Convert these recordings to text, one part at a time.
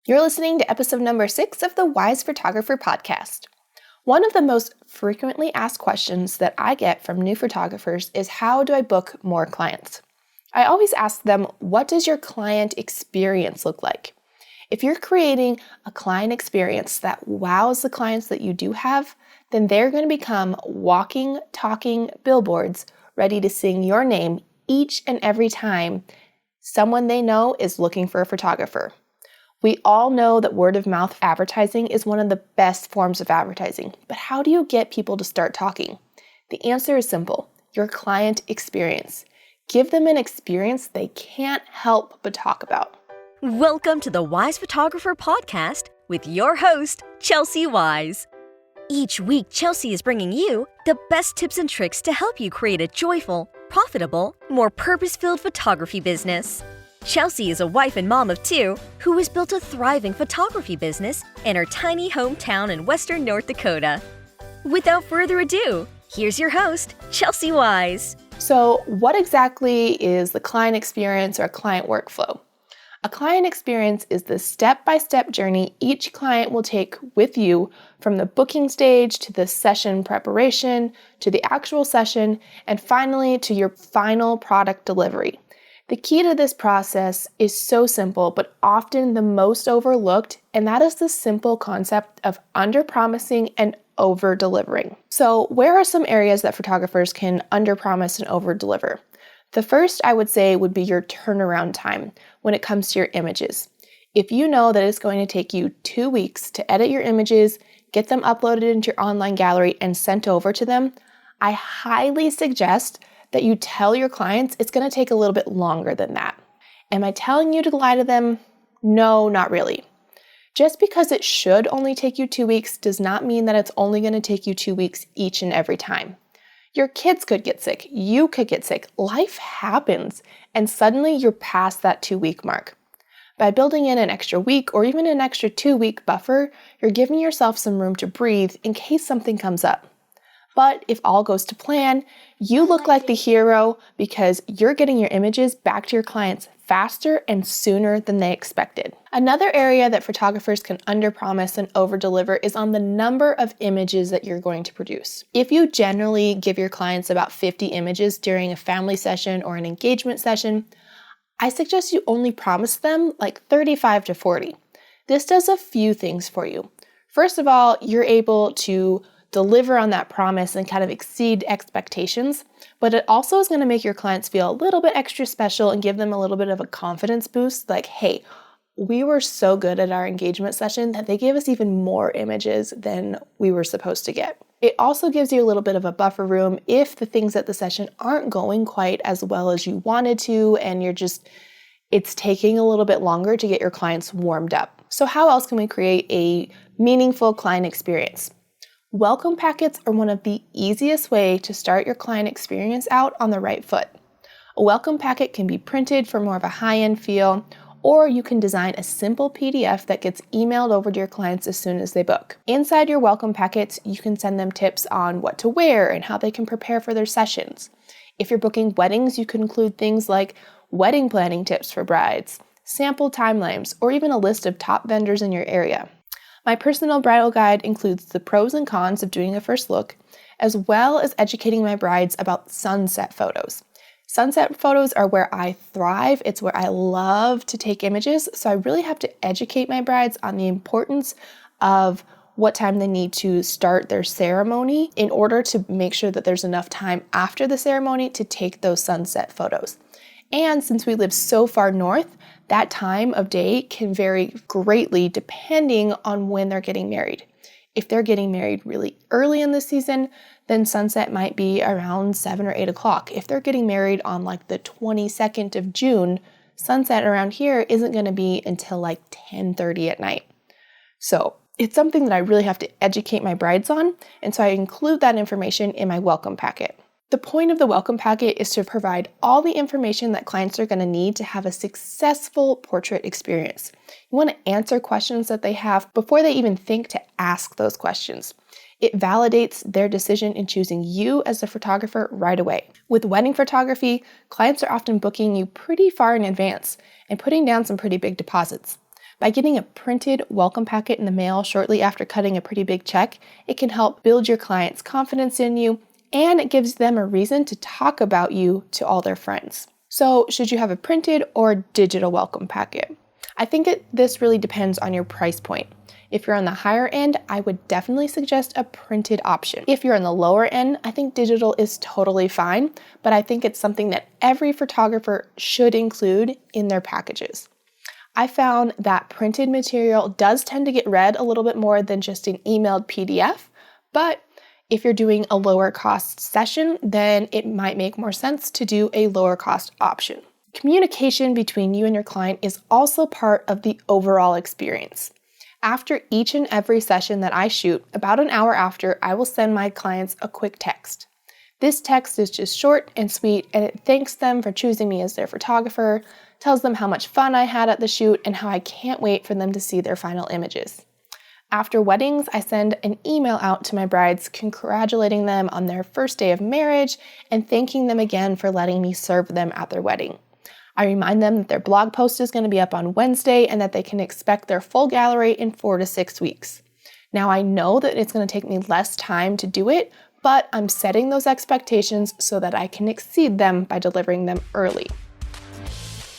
You're listening to episode number 6 of the Wise Photographer podcast. One of the most frequently asked questions that I get from new photographers is, how do I book more clients? I always ask them, what does your client experience look like? If you're creating a client experience that wows the clients that you do have, then they're going to become walking, talking billboards ready to sing your name each and every time someone they know is looking for a photographer. We all know that word of mouth advertising is one of the best forms of advertising, but how do you get people to start talking? The answer is simple: your client experience. Give them an experience they can't help but talk about. Welcome to the Wise Photographer podcast with your host, Chelsea Wise. Each week, Chelsea is bringing you the best tips and tricks to help you create a joyful, profitable, more purpose-filled photography business. Chelsea is a wife and mom of 2 who has built a thriving photography business in her tiny hometown in western North Dakota. Without further ado, here's your host, Chelsea Wise. So, what exactly is the client experience or client workflow? A client experience is the step-by-step journey each client will take with you from the booking stage to the session preparation, to the actual session, and finally to your final product delivery. The key to this process is so simple, but often the most overlooked, and that is the simple concept of under-promising and over-delivering. So, where are some areas that photographers can under-promise and over-deliver? The first, I would say, would be your turnaround time when it comes to your images. If you know that it's going to take you 2 weeks to edit your images, get them uploaded into your online gallery, and sent over to them, I highly suggest that you tell your clients it's going to take a little bit longer than that. Am I telling you to lie to them? No, not really. Just because it should only take you 2 weeks does not mean that it's only going to take you 2 weeks each and every time. Your kids could get sick, you could get sick, life happens, and suddenly you're past that 2-week mark. By building in an extra week or even an extra 2-week buffer, you're giving yourself some room to breathe in case something comes up. But if all goes to plan, you look like the hero because you're getting your images back to your clients faster and sooner than they expected. Another area that photographers can underpromise and overdeliver is on the number of images that you're going to produce. If you generally give your clients about 50 images during a family session or an engagement session, I suggest you only promise them like 35 to 40. This does a few things for you. First of all, you're able to deliver on that promise and kind of exceed expectations, but it also is going to make your clients feel a little bit extra special and give them a little bit of a confidence boost, like, hey, we were so good at our engagement session that they gave us even more images than we were supposed to get. It also gives you a little bit of a buffer room if the things at the session aren't going quite as well as you wanted to, and it's taking a little bit longer to get your clients warmed up. So how else can we create a meaningful client experience? Welcome packets are one of the easiest ways to start your client experience out on the right foot. A welcome packet can be printed for more of a high-end feel, or you can design a simple PDF that gets emailed over to your clients as soon as they book. Inside your welcome packets, you can send them tips on what to wear and how they can prepare for their sessions. If you're booking weddings, you can include things like wedding planning tips for brides, sample timelines, or even a list of top vendors in your area. My personal bridal guide includes the pros and cons of doing a first look, as well as educating my brides about sunset photos. Sunset photos are where I thrive. It's where I love to take images, so I really have to educate my brides on the importance of what time they need to start their ceremony in order to make sure that there's enough time after the ceremony to take those sunset photos. And since we live so far north, that time of day can vary greatly depending on when they're getting married. If they're getting married really early in the season, then sunset might be around 7 or 8 o'clock. If they're getting married on like the 22nd of June, sunset around here isn't going to be until like 10:30 at night. So it's something that I really have to educate my brides on, and so I include that information in my welcome packet. The point of the welcome packet is to provide all the information that clients are going to need to have a successful portrait experience. You want to answer questions that they have before they even think to ask those questions. It validates their decision in choosing you as a photographer right away. With wedding photography, clients are often booking you pretty far in advance and putting down some pretty big deposits. By getting a printed welcome packet in the mail shortly after cutting a pretty big check, it can help build your client's confidence in you, and it gives them a reason to talk about you to all their friends. So, should you have a printed or digital welcome packet? I think this really depends on your price point. If you're on the higher end, I would definitely suggest a printed option. If you're on the lower end, I think digital is totally fine, but I think it's something that every photographer should include in their packages. I found that printed material does tend to get read a little bit more than just an emailed PDF, but if you're doing a lower cost session, then it might make more sense to do a lower cost option. Communication between you and your client is also part of the overall experience. After each and every session that I shoot, about an hour after, I will send my clients a quick text. This text is just short and sweet, and it thanks them for choosing me as their photographer, tells them how much fun I had at the shoot, and how I can't wait for them to see their final images. After weddings, I send an email out to my brides congratulating them on their first day of marriage and thanking them again for letting me serve them at their wedding. I remind them that their blog post is going to be up on Wednesday and that they can expect their full gallery in 4 to 6 weeks. Now, I know that it's going to take me less time to do it, but I'm setting those expectations so that I can exceed them by delivering them early.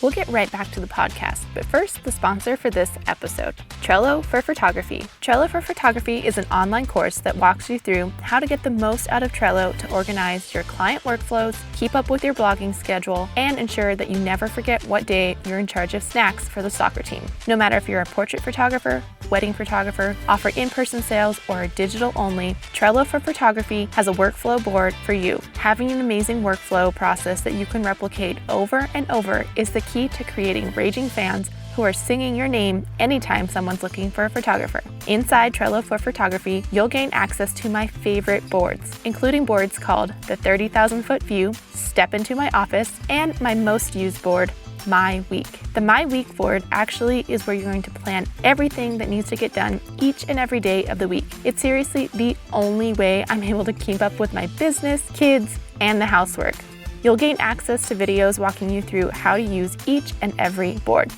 We'll get right back to the podcast, but first, the sponsor for this episode, Trello for Photography. Trello for Photography is an online course that walks you through how to get the most out of Trello to organize your client workflows, keep up with your blogging schedule, and ensure that you never forget what day you're in charge of snacks for the soccer team. No matter if you're a portrait photographer, wedding photographer, offer in-person sales, or digital only, Trello for Photography has a workflow board for you. Having an amazing workflow process that you can replicate over and over is the key to creating raging fans who are singing your name anytime someone's looking for a photographer. Inside Trello for Photography, you'll gain access to my favorite boards, including boards called the 30,000 Foot View, Step Into My Office, and my most used board, My Week. The My Week board actually is where you're going to plan everything that needs to get done each and every day of the week. It's seriously the only way I'm able to keep up with my business, kids, and the housework. You'll gain access to videos walking you through how to use each and every board.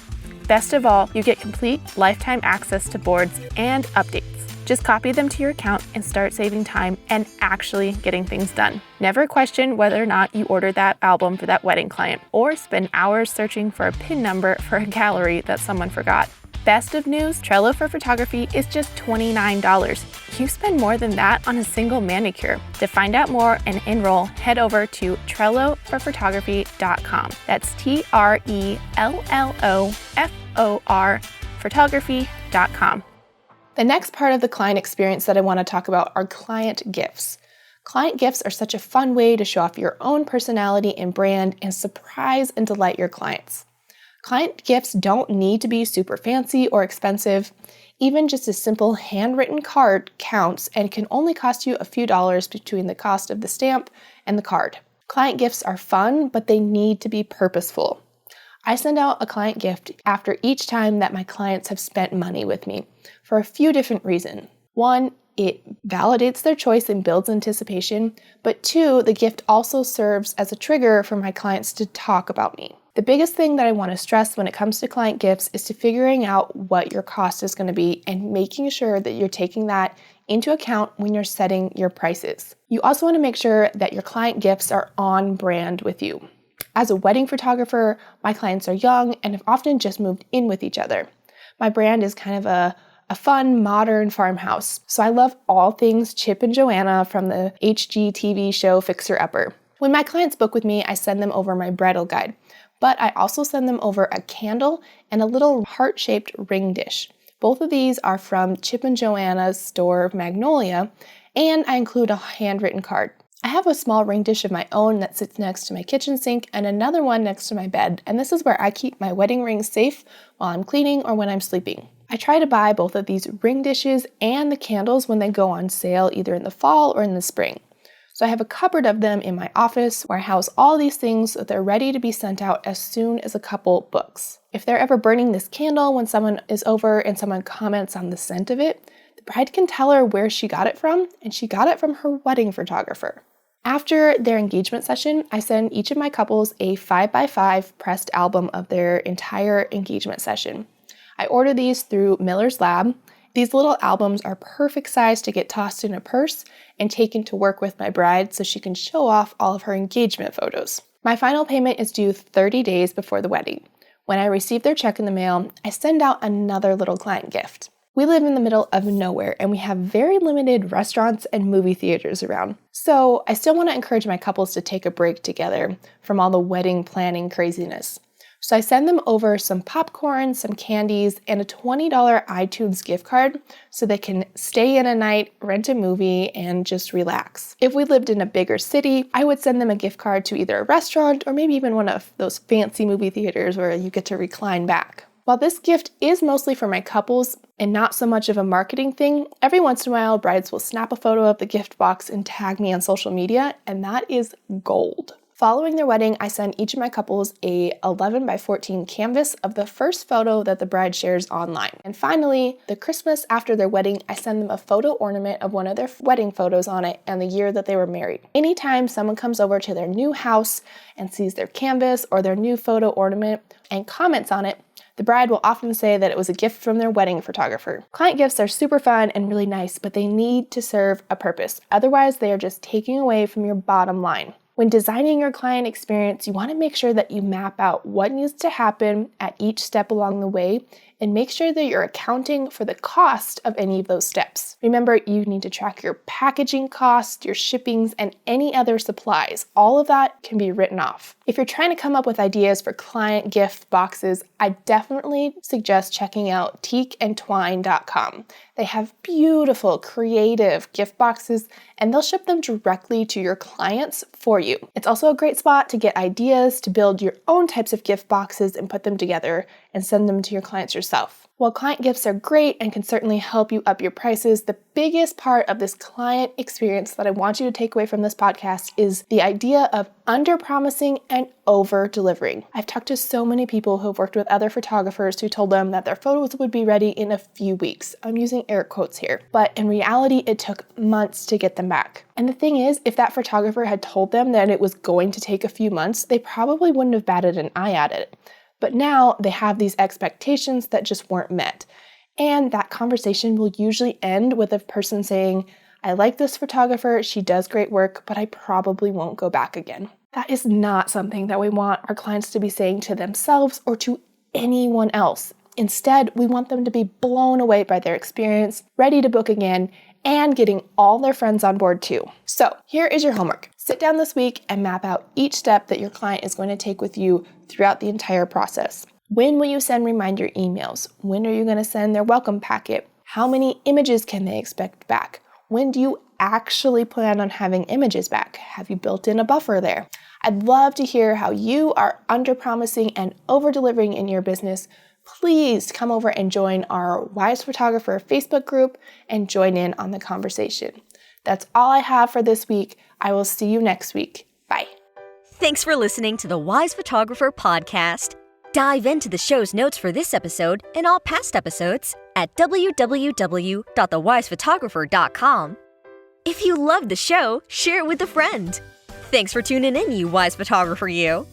Best of all, you get complete lifetime access to boards and updates. Just copy them to your account and start saving time and actually getting things done. Never question whether or not you ordered that album for that wedding client, or spend hours searching for a PIN number for a gallery that someone forgot. Best of news, Trello for Photography is just $29. You spend more than that on a single manicure. To find out more and enroll, head over to TrelloForPhotography.com. That's TRELLOFOR photography.com. The next part of the client experience that I want to talk about are client gifts. Client gifts are such a fun way to show off your own personality and brand and surprise and delight your clients. Client gifts don't need to be super fancy or expensive. Even just a simple handwritten card counts and can only cost you a few dollars between the cost of the stamp and the card. Client gifts are fun, but they need to be purposeful. I send out a client gift after each time that my clients have spent money with me for a few different reasons. One, it validates their choice and builds anticipation, but two, the gift also serves as a trigger for my clients to talk about me. The biggest thing that I want to stress when it comes to client gifts is to figuring out what your cost is going to be and making sure that you're taking that into account when you're setting your prices. You also want to make sure that your client gifts are on brand with you. As a wedding photographer, my clients are young and have often just moved in with each other. My brand is kind of a fun, modern farmhouse, so I love all things Chip and Joanna from the HGTV show Fixer Upper. When my clients book with me, I send them over my bridal guide, but I also send them over a candle and a little heart-shaped ring dish. Both of these are from Chip and Joanna's store, Magnolia, and I include a handwritten card. I have a small ring dish of my own that sits next to my kitchen sink and another one next to my bed, and this is where I keep my wedding rings safe while I'm cleaning or when I'm sleeping. I try to buy both of these ring dishes and the candles when they go on sale either in the fall or in the spring. So I have a cupboard of them in my office where I house all these things so they're ready to be sent out as soon as a couple books. If they're ever burning this candle when someone is over and someone comments on the scent of it, the bride can tell her where she got it from, and she got it from her wedding photographer. After their engagement session, I send each of my couples a 5x5 pressed album of their entire engagement session. I order these through Miller's Lab. These little albums are perfect size to get tossed in a purse and taken to work with my bride so she can show off all of her engagement photos. My final payment is due 30 days before the wedding. When I receive their check in the mail, I send out another little client gift. We live in the middle of nowhere and we have very limited restaurants and movie theaters around. So I still want to encourage my couples to take a break together from all the wedding planning craziness. So I send them over some popcorn, some candies, and a $20 iTunes gift card so they can stay in a night, rent a movie, and just relax. If we lived in a bigger city, I would send them a gift card to either a restaurant or maybe even one of those fancy movie theaters where you get to recline back. While this gift is mostly for my couples and not so much of a marketing thing, every once in a while brides will snap a photo of the gift box and tag me on social media, and that is gold. Following their wedding, I send each of my couples a 11 by 14 canvas of the first photo that the bride shares online. And finally, the Christmas after their wedding, I send them a photo ornament of one of their wedding photos on it and the year that they were married. Anytime someone comes over to their new house and sees their canvas or their new photo ornament and comments on it, the bride will often say that it was a gift from their wedding photographer. Client gifts are super fun and really nice, but they need to serve a purpose. Otherwise, they are just taking away from your bottom line. When designing your client experience, you want to make sure that you map out what needs to happen at each step along the way and make sure that you're accounting for the cost of any of those steps. Remember, you need to track your packaging costs, your shippings, and any other supplies. All of that can be written off. If you're trying to come up with ideas for client gift boxes, I definitely suggest checking out teakandtwine.com. They have beautiful, creative gift boxes, and they'll ship them directly to your clients for you. It's also a great spot to get ideas to build your own types of gift boxes and put them together and send them to your clients yourself. While client gifts are great and can certainly help you up your prices, the biggest part of this client experience that I want you to take away from this podcast is the idea of under-promising and over-delivering. I've talked to so many people who have worked with other photographers who told them that their photos would be ready in a few weeks. I'm using air quotes here. But in reality, it took months to get them back. And the thing is, if that photographer had told them that it was going to take a few months, they probably wouldn't have batted an eye at it. But now they have these expectations that just weren't met. And that conversation will usually end with a person saying, I like this photographer, she does great work, but I probably won't go back again. That is not something that we want our clients to be saying to themselves or to anyone else. Instead, we want them to be blown away by their experience, ready to book again, and getting all their friends on board too. So here is your homework. Sit down this week and map out each step that your client is going to take with you throughout the entire process. When will you send reminder emails? When are you going to send their welcome packet? How many images can they expect back? When do you actually plan on having images back? Have you built in a buffer there? I'd love to hear how you are under-promising and over-delivering in your business. Please come over and join our Wise Photographer Facebook group and join in on the conversation. That's all I have for this week. I will see you next week. Bye. Thanks for listening to the Wise Photographer podcast. Dive into the show's notes for this episode and all past episodes at www.thewisephotographer.com. If you loved the show, share it with a friend. Thanks for tuning in, you Wise Photographer, you.